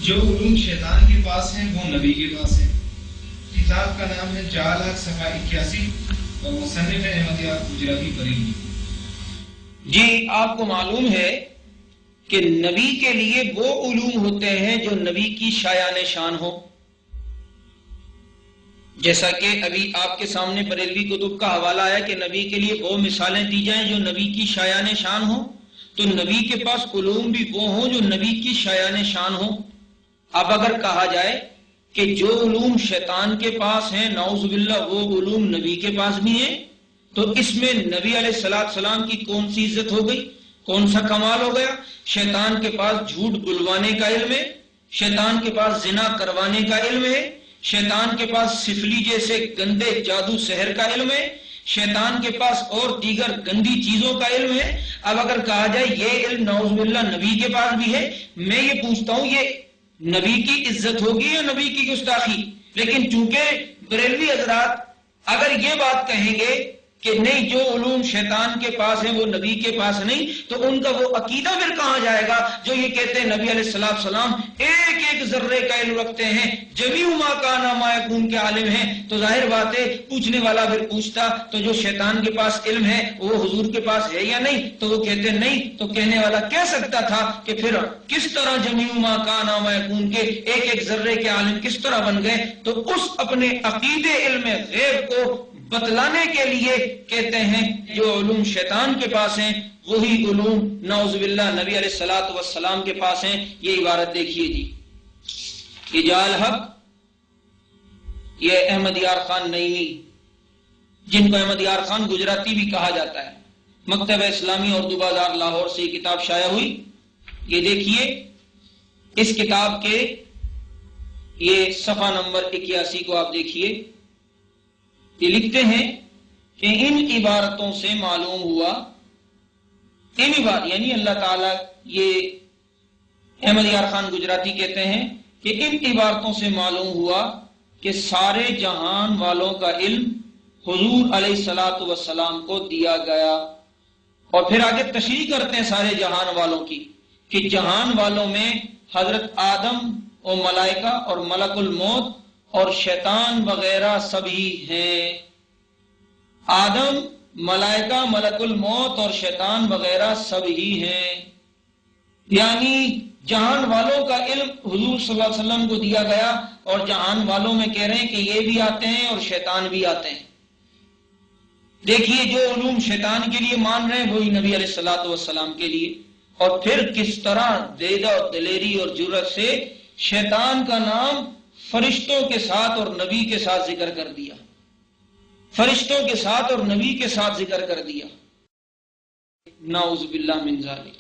جو علوم شیطان کے پاس ہیں وہ نبی کے پاس ہیں۔ کتاب کا نام ہے جعل حق صفحہ 81 اور مصنف احمد یار گجراتی بریلی۔ جی آپ کو معلوم ہے کہ نبی کے لیے وہ علوم ہوتے ہیں جو نبی کی شایان شان ہو، جیسا کہ ابھی آپ کے سامنے بریلوی کتب کا حوالہ آیا کہ نبی کے لیے وہ مثالیں دی جائیں جو نبی کی شایان شان ہو، تو نبی کے پاس علوم بھی وہ ہوں جو نبی کی شایان شان ہو۔ اب اگر کہا جائے کہ جو علوم شیطان کے پاس ہیں نعوذ باللہ وہ علوم نبی کے پاس بھی ہیں، تو اس میں نبی علیہ السلام کی کون سی عزت ہو گئی، کون سا کمال ہو گیا؟ شیطان کے پاس جھوٹ بلوانے کا علم ہے، شیطان کے پاس زنا کروانے کا علم ہے، شیطان کے پاس سفلی جیسے گندے جادو سحر کا علم ہے، شیطان کے پاس اور دیگر گندی چیزوں کا علم ہے۔ اب اگر کہا جائے یہ علم نعوذ باللہ نبی کے پاس بھی ہے، میں یہ پوچھتا ہوں یہ نبی کی عزت ہوگی یا نبی کی گستاخی؟ لیکن چونکہ بریلوی حضرات اگر یہ بات کہیں گے کہ نہیں جو علوم شیطان کے پاس ہیں وہ نبی کے پاس نہیں، تو ان کا وہ عقیدہ پھر کہاں جائے گا جو یہ کہتے ہیں نبی علیہ السلام ایک ایک ذرے کا علم رکھتے ہیں، جمیع ما کان ما یکون کے عالم ہیں۔ تو ظاہر بات ہے پوچھنے والا پھر پوچھتا تو جو شیطان کے پاس علم ہے وہ حضور کے پاس ہے یا نہیں؟ تو وہ کہتے نہیں، تو کہنے والا کہہ سکتا تھا کہ پھر کس طرح جمیع ما کان ما یکون کے ایک ایک ذرے کے عالم کس طرح بن گئے؟ تو اس اپنے عقیدے علم غیب کو بتلانے کے لیے کہتے ہیں جو علوم شیطان کے پاس ہیں وہی علوم نعوذ باللہ نبی علیہ السلام کے پاس ہیں۔ یہ عبارت دیکھیے جی، یہ جعل حق، یہ احمد یار خان نعیمی، جن کو احمد یار خان گجراتی بھی کہا جاتا ہے، مکتبہ اسلامی اردو بازار لاہور سے یہ کتاب شائع ہوئی۔ یہ دیکھیے اس کتاب کے یہ صفحہ نمبر 81 کو آپ دیکھیے، یہ لکھتے ہیں کہ ان عبارتوں سے معلوم ہوا، ان عبارت یعنی اللہ تعالیٰ، یہ احمد یار خان گجراتی کہتے ہیں کہ ان عبارتوں سے معلوم ہوا کہ سارے جہان والوں کا علم حضور علیہ السلام کو دیا گیا۔ اور پھر آگے تشریح کرتے ہیں سارے جہان والوں کی کہ جہان والوں میں حضرت آدم اور ملائکہ اور ملک الموت اور شیطان وغیرہ سبھی ہیں۔ آدم، ملائکہ، ملک الموت اور شیطان وغیرہ سبھی ہیں، یعنی جہان والوں کا علم حضور صلی اللہ علیہ وسلم کو دیا گیا، اور جہان والوں میں کہہ رہے ہیں کہ یہ بھی آتے ہیں اور شیطان بھی آتے ہیں۔ دیکھیے جو علوم شیطان کے لیے مان رہے ہیں وہی نبی علیہ السلام کے لیے، اور پھر کس طرح دیدہ اور دلیری اور جرأت سے شیطان کا نام فرشتوں کے ساتھ اور نبی کے ساتھ ذکر کر دیا، فرشتوں کے ساتھ اور نبی کے ساتھ ذکر کر دیا، نعوذ باللہ من ذالک۔